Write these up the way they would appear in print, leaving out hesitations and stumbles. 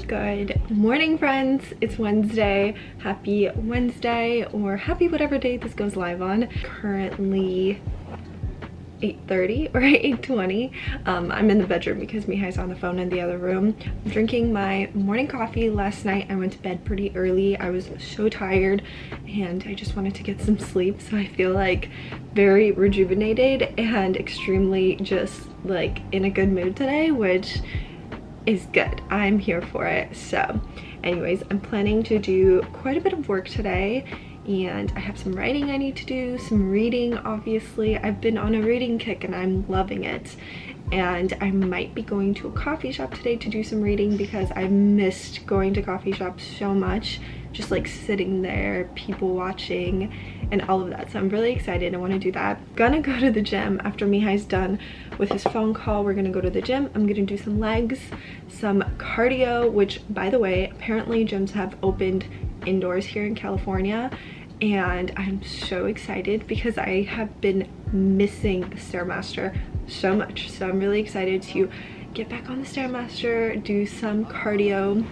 Good morning, friends. It's Wednesday. Happy Wednesday, or happy whatever day this goes live on. Currently 8:30 or 8:20. I'm in the bedroom because Mihai's on the phone in the other room. I'm drinking my morning coffee. Last night I went to bed pretty early. I was so tired and I just wanted to get some sleep, so I feel like very rejuvenated and extremely just like in a good mood today, which is good. I'm here for it. So anyways, I'm planning to do quite a bit of work today, and I have some writing I need to do, some reading. Obviously I've been on a reading kick and I'm loving it, and I might be going to a coffee shop today to do some reading because I've missed going to coffee shops so much, just like sitting there, people watching and all of that. So I'm really excited. I want to do that. Gonna go to the gym after Mihai's done with his phone call. We're gonna go to the gym. I'm gonna do some legs, some cardio, which by the way, apparently gyms have opened indoors here in California, and I'm so excited because I have been missing the Stairmaster so much. So I'm really excited to get back on the Stairmaster, do some cardio.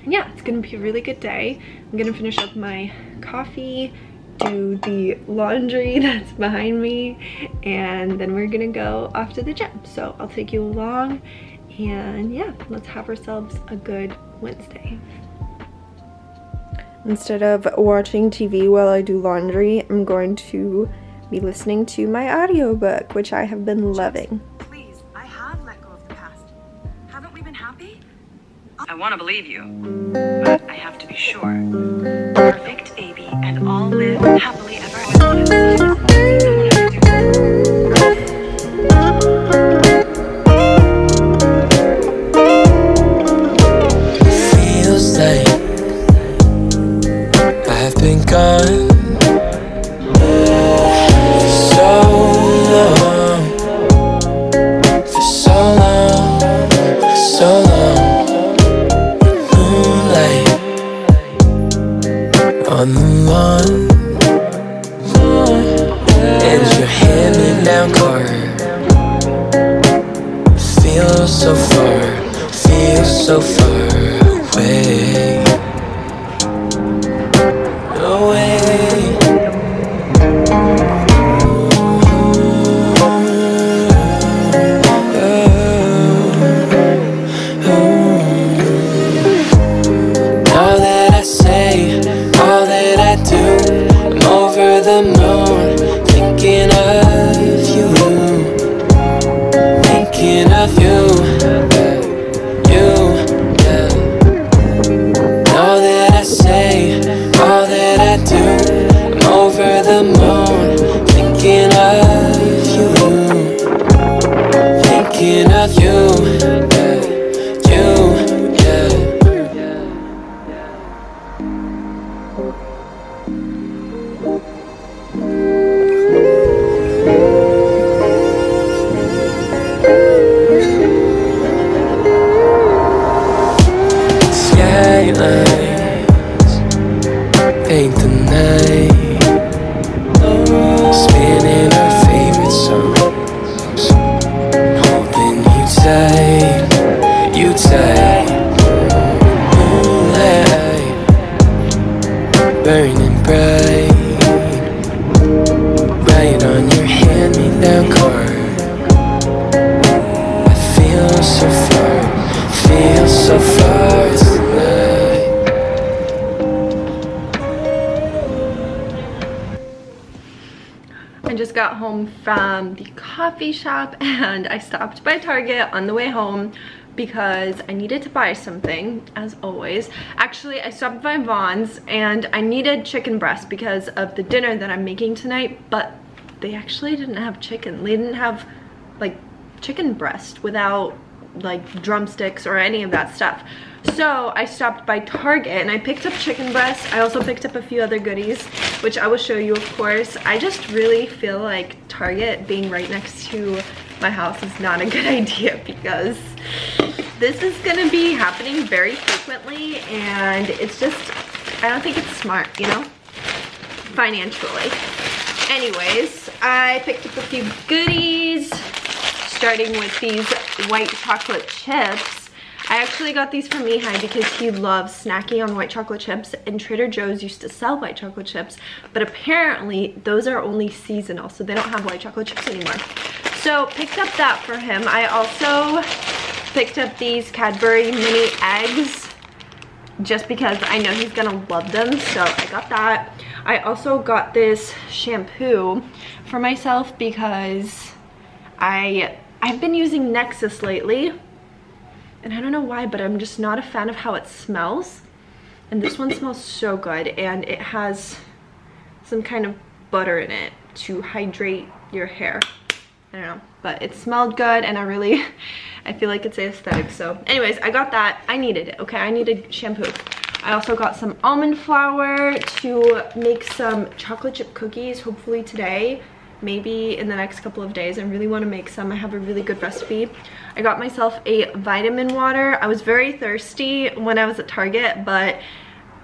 Yeah, it's gonna be a really good day. I'm gonna finish up my coffee, do the laundry that's behind me, and then we're gonna go off to the gym. So I'll take you along, and yeah, let's have ourselves a good Wednesday. Instead of watching TV while I do laundry, I'm going to be listening to my audiobook, which I have been loving. Please, I have let go of the past. Haven't we been happy? I want to believe you, but I have to be sure. Perfect baby, and all live happily ever after. Feels like I've been gone for so long, for so long, for so long. Moonlight on the lawn, and your hand-me-down car feels so far away. All that I say, all that I do, I'm over the moon, thinking of you, thinking of you. All that I say, all that I do, I'm over the moon, thinking of you, thinking of you, skylines paint the night, spinning our favorite songs, holding you tight, moonlight burning bright, right on your hand-me-down card. I feel so far tonight. I just got home from the coffee shop and I stopped by Target on the way home because I needed to buy something, as always. Actually, I stopped by Vaughn's and I needed chicken breast because of the dinner that I'm making tonight, but they actually didn't have chicken. They didn't have like chicken breast without like drumsticks or any of that stuff. So I stopped by Target and I picked up chicken breast. I also picked up a few other goodies, which I will show you, of course. I just really feel like Target being right next to my house is not a good idea because this is gonna be happening very frequently, and it's just, I don't think it's smart, you know, financially. Anyways, I picked up a few goodies, starting with these white chocolate chips. I actually got these from Mihai because he loves snacking on white chocolate chips, and Trader Joe's used to sell white chocolate chips, but apparently those are only seasonal, so they don't have white chocolate chips anymore. So picked up that for him. I also picked up these Cadbury mini eggs just because I know he's gonna love them, so I got that. I also got this shampoo for myself because I've been using Nexus lately, and I don't know why, but I'm just not a fan of how it smells. And this one smells so good, and it has some kind of butter in it to hydrate your hair. I don't know, but it smelled good, and I feel like it's aesthetic. So anyways, I got that. I needed it, okay? I needed shampoo. I also got some almond flour to make some chocolate chip cookies, hopefully today, maybe in the next couple of days. I really want to make some. I have a really good recipe. I got myself a vitamin water. I was very thirsty when I was at Target, but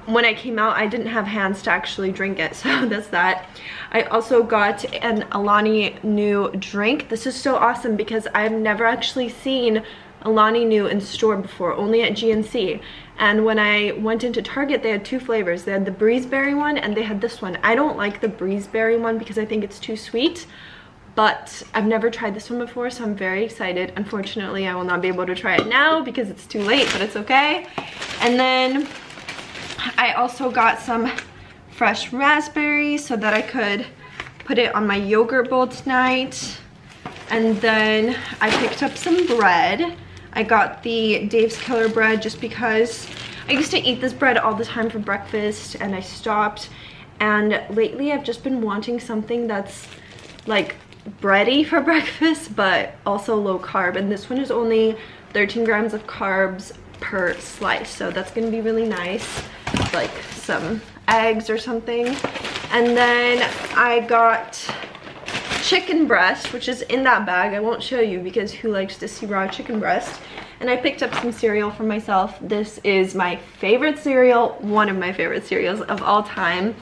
when I came out, I didn't have hands to actually drink it, so that's that. I also got an Alani Nu drink. This is so awesome because I've never actually seen Alani Nu in store before, only at GNC. And when I went into Target, they had two flavors. They had the breezeberry one and they had this one. I don't like the breezeberry one because I think it's too sweet, but I've never tried this one before, so I'm very excited. Unfortunately, I will not be able to try it now because it's too late, but it's okay. And then I also got some fresh raspberries so that I could put it on my yogurt bowl tonight. And then I picked up some bread. I got the Dave's Killer bread just because I used to eat this bread all the time for breakfast and I stopped. And lately I've just been wanting something that's like bready for breakfast but also low carb, and this one is only 13 grams of carbs per slice, so that's gonna be really nice, like some eggs or something. And then I got chicken breast, which is in that bag. I won't show you because who likes to see raw chicken breast. And I picked up some cereal for myself. This is my favorite cereal, one of my favorite cereals of all time.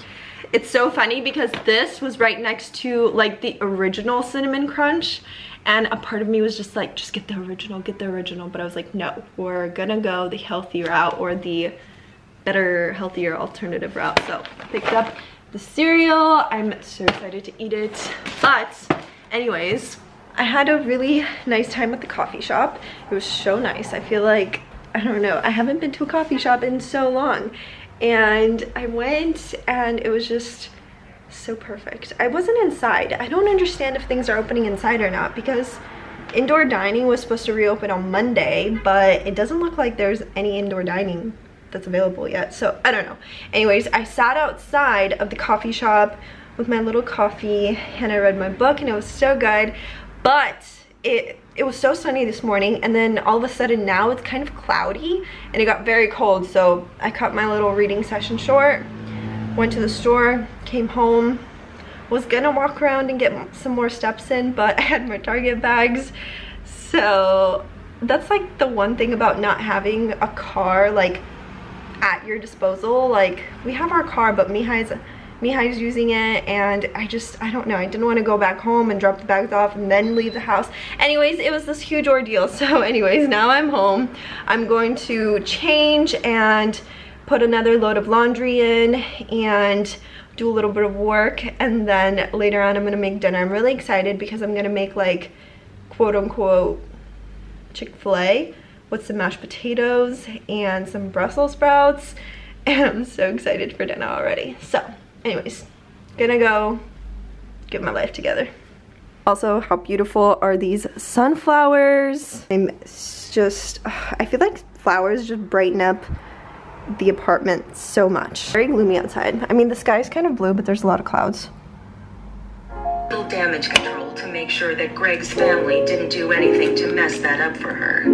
It's so funny because this was right next to like the original Cinnamon Crunch, and a part of me was just like, just get the original, but I was like, no, we're gonna go the healthy route, or the better, healthier alternative route. So I picked up the cereal. I'm so excited to eat it. But anyways, I had a really nice time at the coffee shop. It was so nice. I feel like, I don't know, I haven't been to a coffee shop in so long, and I went and it was just so perfect. I wasn't inside. I don't understand if things are opening inside or not because indoor dining was supposed to reopen on Monday, but it doesn't look like there's any indoor dining that's available yet, so I don't know. Anyways, I sat outside of the coffee shop with my little coffee and I read my book, and it was so good. But it was so sunny this morning, and then all of a sudden now it's kind of cloudy and it got very cold, so I cut my little reading session short, went to the store, came home, was gonna walk around and get some more steps in, but I had my Target bags. So that's like the one thing about not having a car like at your disposal. Like, we have our car, but Mihai's using it, and I don't know, I didn't want to go back home and drop the bags off and then leave the house. Anyways, it was this huge ordeal. So anyways, now I'm home. I'm going to change and put another load of laundry in and do a little bit of work, and then later on I'm gonna make dinner. I'm really excited because I'm gonna make like quote-unquote Chick-fil-A with some mashed potatoes and some Brussels sprouts, and I'm so excited for dinner already. So anyways, gonna go get my life together. Also, how beautiful are these sunflowers? I feel like flowers just brighten up the apartment so much. Very gloomy outside. I mean, the sky's kind of blue, but there's a lot of clouds. Damage control to make sure that Greg's family didn't do anything to mess that up for her.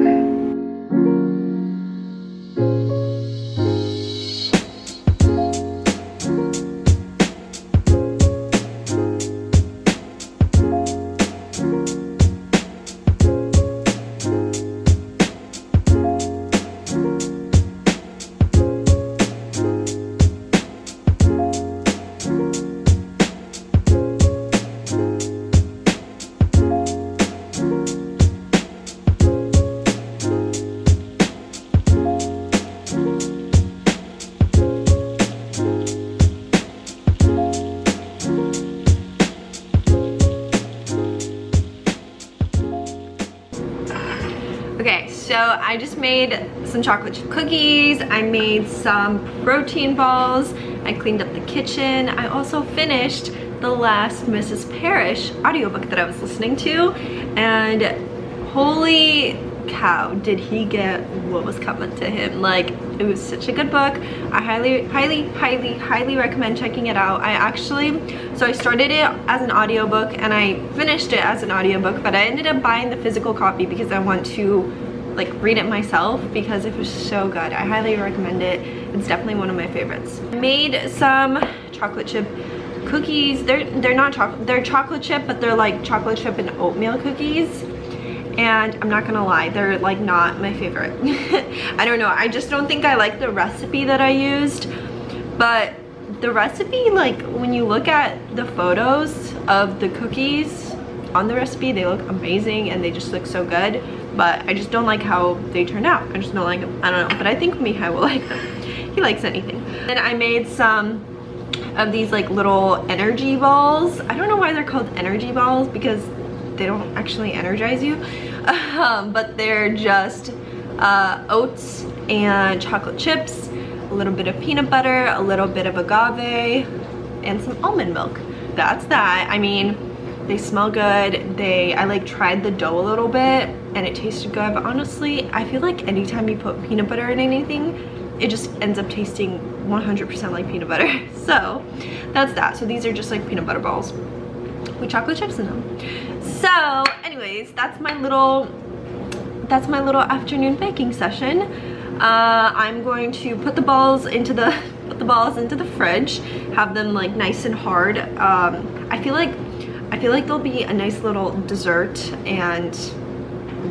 So I just made some chocolate chip cookies. I made some protein balls. I cleaned up the kitchen. I also finished the last Mrs. Parrish audiobook that I was listening to, and holy cow, did he get what was coming to him. Like, it was such a good book. I highly recommend checking it out. So I started it as an audiobook and I finished it as an audiobook, but I ended up buying the physical copy because I want to like read it myself because it was so good. I highly recommend it. It's definitely one of my favorites. I made some chocolate chip cookies. They're not chocolate, they're chocolate chip, but they're like chocolate chip and oatmeal cookies. And I'm not gonna lie, they're like not my favorite. I don't know, I just don't think I like the recipe that I used. But the recipe, like when you look at the photos of the cookies on the recipe, they look amazing and they just look so good. But I just don't like how they turned out. I just don't like them. I don't know, but I think Mihai will like them. He likes anything. Then I made some of these like little energy balls. I don't know why they're called energy balls because they don't actually energize you, but they're just oats and chocolate chips, a little bit of peanut butter, a little bit of agave, and some almond milk. That's that. I mean, they smell good. I like tried the dough a little bit and it tasted good, but honestly, I feel like anytime you put peanut butter in anything, it just ends up tasting 100% like peanut butter. So that's that. So these are just like peanut butter balls with chocolate chips in them. So anyways, that's my little afternoon baking session. I'm going to put the balls into the fridge, have them like nice and hard. I feel like they'll be a nice little dessert, and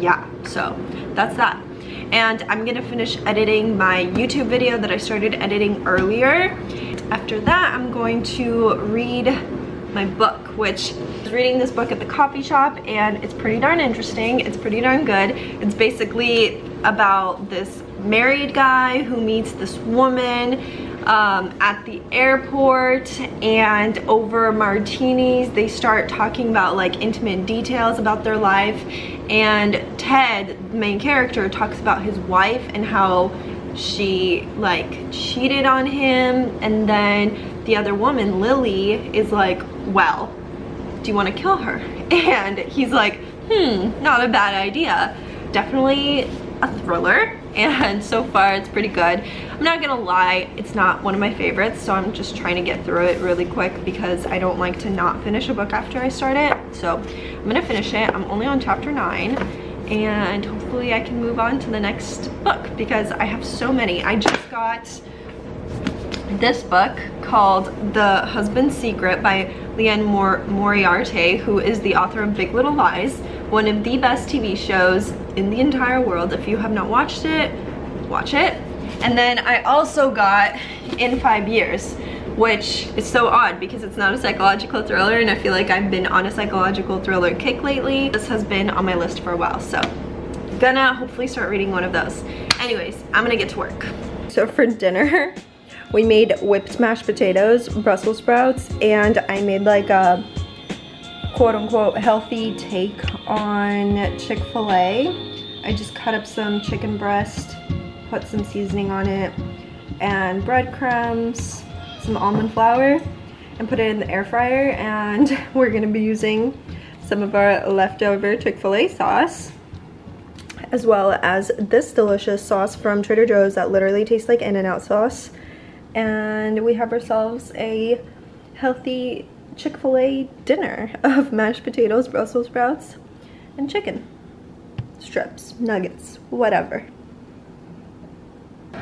yeah, so that's that. And I'm gonna finish editing my YouTube video that I started editing earlier. After that, I'm going to read my book, which I was reading this book at the coffee shop, and it's pretty darn interesting. It's pretty darn good. It's basically about this married guy who meets this woman at the airport, and over martinis they start talking about like intimate details about their life. And Ted, the main character, talks about his wife and how she like cheated on him, and then the other woman, Lily, is like, well, do you want to kill her? And he's like, not a bad idea. Definitely a thriller, and so far it's pretty good. I'm not gonna lie, it's not one of my favorites, so I'm just trying to get through it really quick because I don't like to not finish a book after I start it. So I'm gonna finish it. I'm only on chapter 9, and hopefully I can move on to the next book because I have so many. I just got this book called The Husband's Secret by Leanne Moriarty, who is the author of Big Little Lies, one of the best TV shows in the entire world. If you have not watched it, watch it. And then I also got In 5 Years, which is so odd because it's not a psychological thriller, and I feel like I've been on a psychological thriller kick lately. This has been on my list for a while, so I'm gonna hopefully start reading one of those. Anyways, I'm gonna get to work. So for dinner, we made whipped mashed potatoes, Brussels sprouts, and I made like a quote-unquote healthy take on Chick-fil-A. I just cut up some chicken breast, put some seasoning on it, and breadcrumbs, some almond flour, and put it in the air fryer. And we're gonna be using some of our leftover Chick-fil-A sauce, as well as this delicious sauce from Trader Joe's that literally tastes like In-N-Out sauce. And we have ourselves a healthy Chick-fil-A dinner of mashed potatoes, Brussels sprouts, and chicken strips, nuggets, whatever.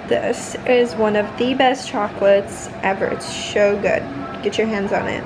This is one of the best chocolates ever. It's so good. Get your hands on it.